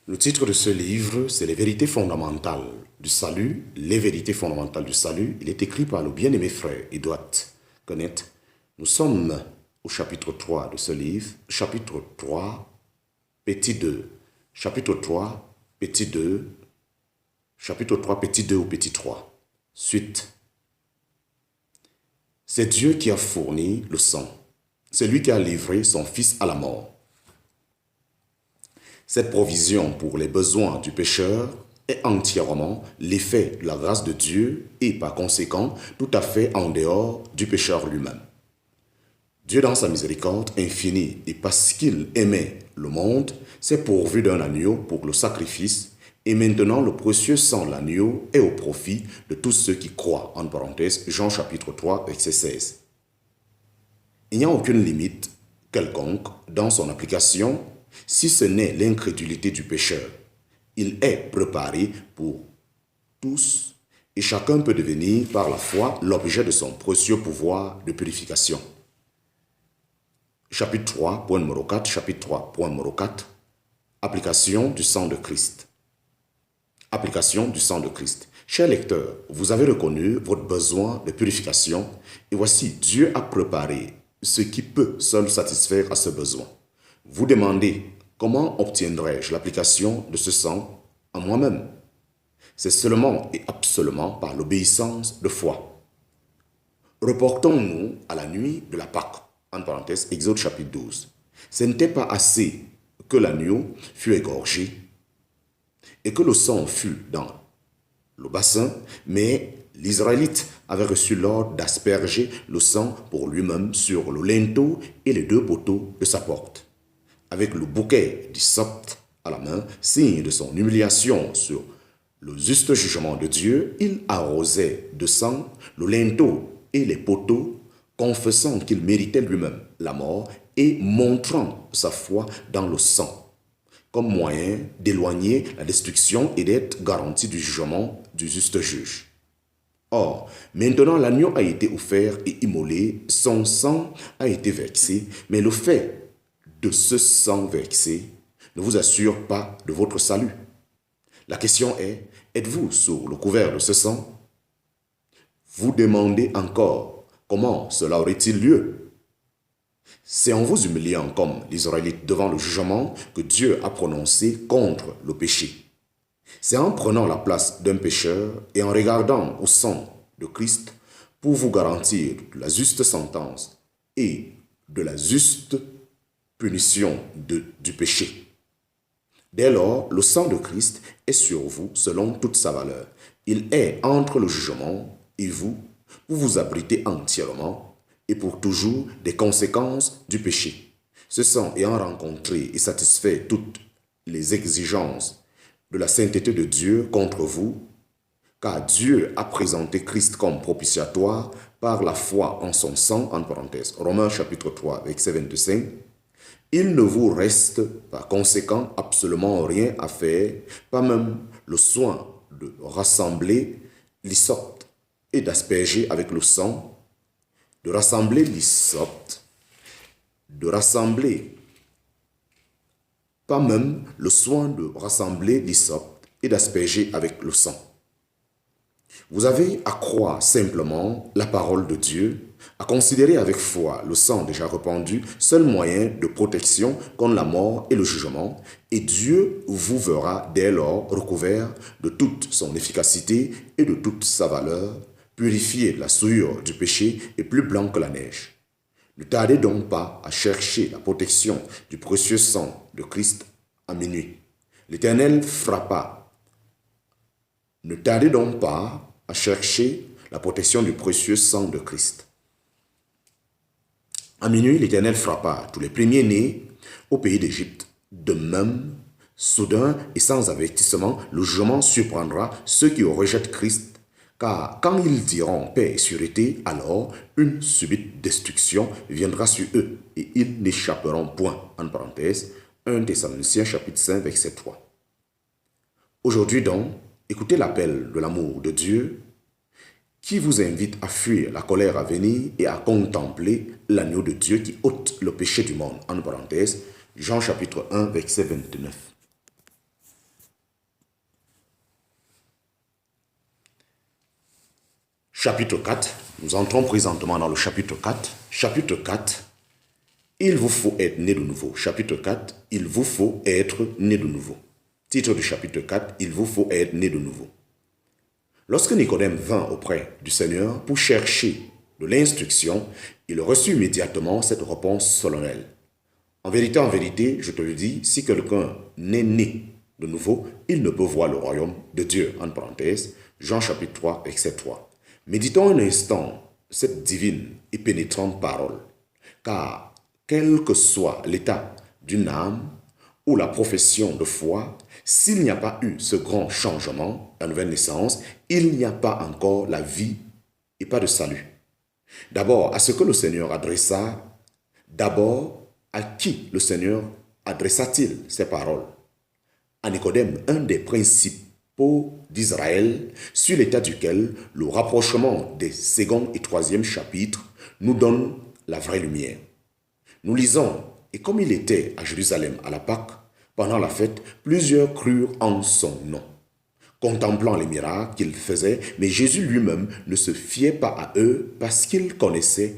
Le titre de ce livre, c'est Les vérités fondamentales du salut. Les vérités fondamentales du salut. Il est écrit par le bien-aimé frère Edouard Kenneth. Nous sommes au chapitre 3 de ce livre. Chapitre 3, petit 2. Chapitre 3, petit 2. Chapitre 3, petit 2 ou petit 3. Suite. C'est Dieu qui a fourni le sang. C'est lui qui a livré son Fils à la mort. Cette provision pour les besoins du pécheur est entièrement l'effet de la grâce de Dieu et par conséquent tout à fait en dehors du pécheur lui-même. Dieu dans sa miséricorde infinie et parce qu'il aimait le monde, s'est pourvu d'un agneau pour le sacrifice et maintenant le précieux sang de l'agneau est au profit de tous ceux qui croient. En parenthèse, Jean chapitre 3, verset 16. Il n'y a aucune limite quelconque dans son application si ce n'est l'incrédulité du pécheur. Il est préparé pour tous et chacun peut devenir par la foi l'objet de son précieux pouvoir de purification. Chapitre 3, point numéro 4, chapitre 3, point numéro 4, application du sang de Christ. Application du sang de Christ. Chers lecteurs, vous avez reconnu votre besoin de purification et voici, Dieu a préparé ce qui peut seul satisfaire à ce besoin. Vous demandez, comment obtiendrai-je l'application de ce sang à moi-même? C'est seulement et absolument par l'obéissance de foi. Reportons-nous à la nuit de la Pâque, en parenthèse, Exode chapitre 12. Ce n'était pas assez que l'agneau fût égorgé et que le sang fût dans le bassin, mais l'Israélite avait reçu l'ordre d'asperger le sang pour lui-même sur le linteau et les deux poteaux de sa porte. Avec le bouquet d'hysope à la main, signe de son humiliation sur le juste jugement de Dieu, il arrosait de sang le linteau et les poteaux, confessant qu'il méritait lui-même la mort et montrant sa foi dans le sang, comme moyen d'éloigner la destruction et d'être garanti du jugement du juste juge. Or, maintenant l'agneau a été offert et immolé, son sang a été versé, mais le fait de ce sang versé ne vous assure pas de votre salut. La question est, êtes-vous sous le couvert de ce sang? Vous demandez encore, comment cela aurait-il lieu? C'est en vous humiliant comme l'Israélite devant le jugement que Dieu a prononcé contre le péché. C'est en prenant la place d'un pécheur et en regardant au sang de Christ pour vous garantir de la juste sentence et de la juste punition du péché. Dès lors, le sang de Christ est sur vous selon toute sa valeur. Il est entre le jugement et vous pour vous abriter entièrement et pour toujours des conséquences du péché. Ce sang ayant rencontré et satisfait toutes les exigences de la sainteté de Dieu contre vous, car Dieu a présenté Christ comme propitiatoire par la foi en son sang, en parenthèse, Romains chapitre 3, verset 25, il ne vous reste par conséquent absolument rien à faire, pas même le soin de rassembler l'hysope et d'asperger avec le sang, de rassembler l'hysope, pas même le soin de rassembler l'hysope et d'asperger avec le sang. Vous avez à croire simplement la parole de Dieu, à considérer avec foi le sang déjà répandu, seul moyen de protection contre la mort et le jugement, et Dieu vous verra dès lors recouvert de toute son efficacité et de toute sa valeur, purifié de la souillure du péché et plus blanc que la neige. Ne tardez donc pas à chercher la protection du précieux sang de Christ à minuit. L'Éternel frappa. Ne tardez donc pas à chercher la protection du précieux sang de Christ. À minuit, l'Éternel frappa tous les premiers-nés au pays d'Égypte. De même, soudain et sans avertissement, le jugement surprendra ceux qui rejettent Christ. Car quand ils diront paix et sûreté, alors une subite destruction viendra sur eux et ils n'échapperont point. En parenthèse, 1 Thessaloniciens chapitre 5, verset 3. Aujourd'hui donc, écoutez l'appel de l'amour de Dieu qui vous invite à fuir la colère à venir et à contempler l'agneau de Dieu qui ôte le péché du monde. En parenthèse, Jean chapitre 1, verset 29. chapitre 4, nous entrons présentement dans le chapitre 4. Chapitre 4, il vous faut être né de nouveau. Chapitre 4, il vous faut être né de nouveau. Titre du chapitre 4, il vous faut être né de nouveau. Lorsque Nicodème vint auprès du Seigneur pour chercher de l'instruction, il reçut immédiatement cette réponse solennelle. En vérité, je te le dis, si quelqu'un n'est né de nouveau, il ne peut voir le royaume de Dieu. En parenthèse, Jean chapitre 3, verset 3. Méditons un instant cette divine et pénétrante parole, car quel que soit l'état d'une âme ou la profession de foi, s'il n'y a pas eu ce grand changement, la nouvelle naissance, il n'y a pas encore la vie et pas de salut. D'abord, à ce que le Seigneur adressa, d'abord, à qui le Seigneur adressa-t-il ces paroles? À Nicodème, un des principaux d'Israël, sur l'état duquel le rapprochement des second et troisième chapitres nous donne la vraie lumière. Nous lisons, et comme il était à Jérusalem à la Pâque, pendant la fête, plusieurs crurent en son nom, contemplant les miracles qu'il faisait, mais Jésus lui-même ne se fiait pas à eux parce qu'il connaissait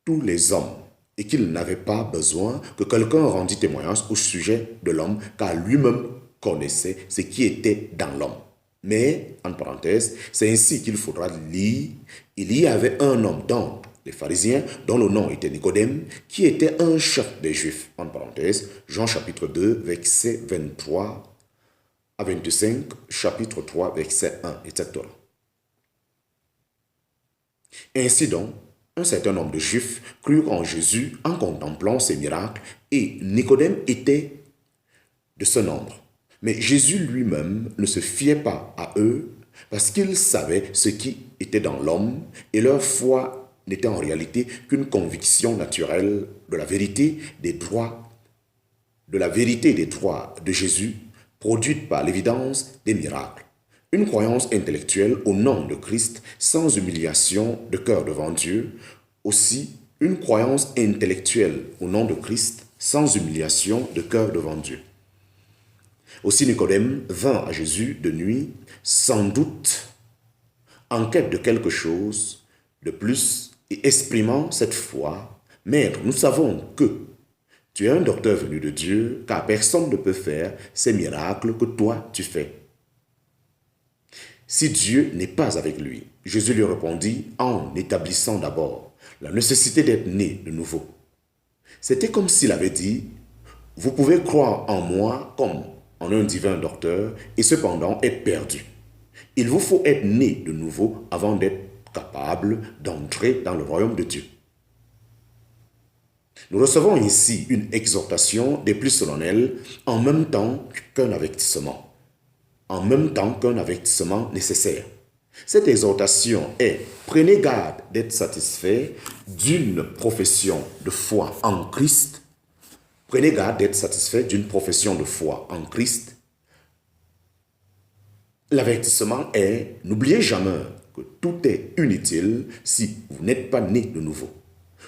tous les hommes et qu'il n'avait pas besoin que quelqu'un rendît témoignage au sujet de l'homme, car lui-même connaissait ce qui était dans l'homme. Mais, en parenthèse, c'est ainsi qu'il faudra lire. Il y avait un homme dans les pharisiens, dont le nom était Nicodème, qui était un chef des Juifs. En parenthèse, Jean chapitre 2, verset 23 à 25, chapitre 3, verset 1, etc. Ainsi donc, un certain nombre de Juifs crurent en Jésus en contemplant ses miracles, et Nicodème était de ce nombre. Mais Jésus lui-même ne se fiait pas à eux parce qu'il savait ce qui était dans l'homme, et leur foi n'était en réalité qu'une conviction naturelle de la vérité des droits, de Jésus, produite par l'évidence des miracles. Une croyance intellectuelle au nom de Christ sans humiliation de cœur devant Dieu. Aussi, une croyance intellectuelle au nom de Christ sans humiliation de cœur devant Dieu. Aussi Nicodème vint à Jésus de nuit, sans doute en quête de quelque chose de plus et exprimant cette foi, « Maître, nous savons que tu es un docteur venu de Dieu, car personne ne peut faire ces miracles que toi tu fais. Si Dieu n'est pas avec lui. » Jésus lui répondit en établissant d'abord la nécessité d'être né de nouveau. C'était comme s'il avait dit, « Vous pouvez croire en moi comme en un divin docteur et cependant être perdu. Il vous faut être né de nouveau avant d'être capable d'entrer dans le royaume de Dieu. » Nous recevons ici une exhortation des plus solennelles en même temps qu'un avertissement. En même temps qu'un avertissement nécessaire. Cette exhortation est « Prenez garde d'être satisfait d'une profession de foi en Christ. » Prenez garde d'être satisfait d'une profession de foi en Christ. L'avertissement est « N'oubliez jamais que tout est inutile si vous n'êtes pas né de nouveau. »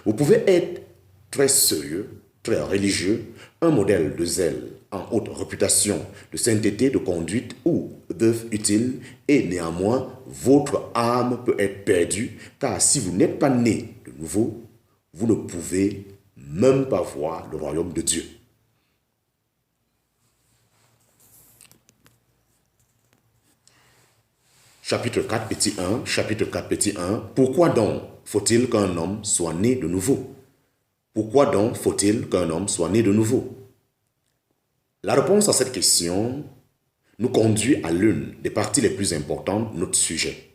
Vous pouvez être très sérieux, très religieux, un modèle de zèle en haute réputation, de sainteté, de conduite ou d'œuvre utile, et néanmoins, votre âme peut être perdue, car si vous n'êtes pas né de nouveau, vous ne pouvez même pas voir le royaume de Dieu. Chapitre 4, petit 1, chapitre 4, petit 1. Pourquoi donc faut-il qu'un homme soit né de nouveau? Pourquoi donc faut-il qu'un homme soit né de nouveau? La réponse à cette question nous conduit à l'une des parties les plus importantes de notre sujet.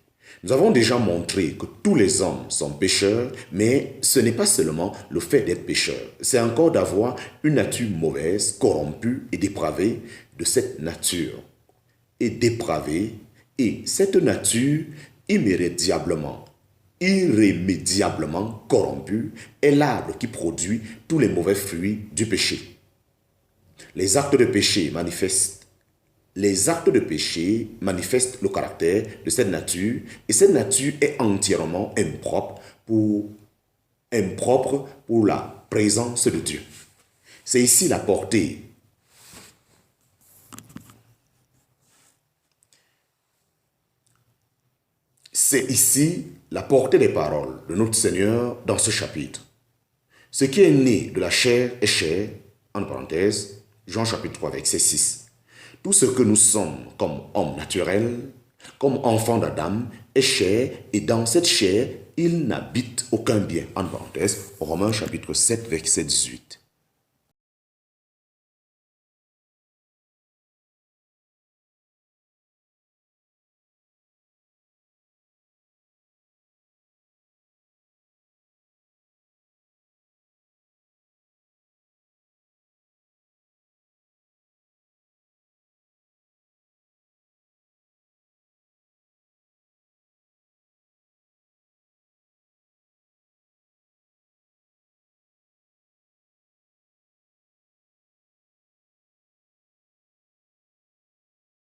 Nous avons déjà montré que tous les hommes sont pécheurs, mais ce n'est pas seulement le fait d'être pécheur, c'est encore d'avoir une nature mauvaise, corrompue et dépravée de cette nature. Et cette nature irrémédiablement corrompue est l'arbre qui produit tous les mauvais fruits du péché. Les actes de péché manifestent le caractère de cette nature, et cette nature est entièrement impropre pour la présence de Dieu. C'est ici la portée. C'est ici la portée des paroles de notre Seigneur dans ce chapitre. Ce qui est né de la chair est chair, en parenthèse, Jean chapitre 3, verset 6. Tout ce que nous sommes comme hommes naturels, comme enfants d'Adam, est chair, et dans cette chair, il n'habite aucun bien, en parenthèse, Romains chapitre 7, verset 18.